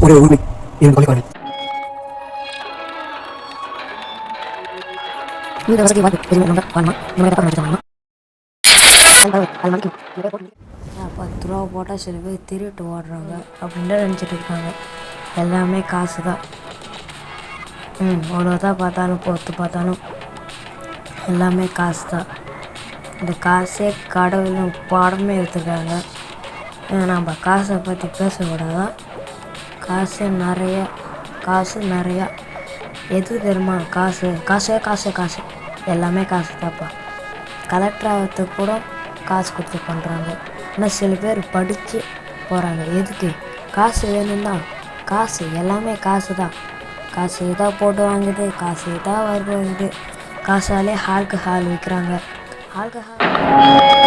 ஒரே ஒரு உண்மை இரண்டு தொலைக்காட்சி இந்த வசதி வாய்ப்பு எதுவுமே நம்ம வாழ்மா நம்ம தப்பா நினைச்சாங்க 10 ரூபா போட்டால் சில பேர் திருட்டு ஓடுறாங்க அப்படின்னு தான் நினச்சிட்டு இருக்காங்க. எல்லாமே காசு தான். ஒன்று தான் பார்த்தாலும் பொறுத்து பார்த்தாலும் எல்லாமே காசு தான். இந்த காசே கடவுள்னு பாடமே எடுத்துருக்காங்க. நம்ம காசை பற்றி பேசக்கூடாதான். காசு நிறையா எது தெரியுமா? காசு எல்லாமே காசு தான்ப்பா. கலெக்டர் ஆகிறதுக்கு கூட காசு கொடுத்து பண்ணுறாங்க. ஆனால் சில பேர் படித்து போகிறாங்க. எதுக்கு? காசு வேணும்னா காசு எல்லாமே காசு தான். காசு தான் போட்டு வாங்குது, காசு தான் வருது. காசாலே ஹாலுக்கு ஹால் விற்கிறாங்க. ஹாலுக்கு ஹால்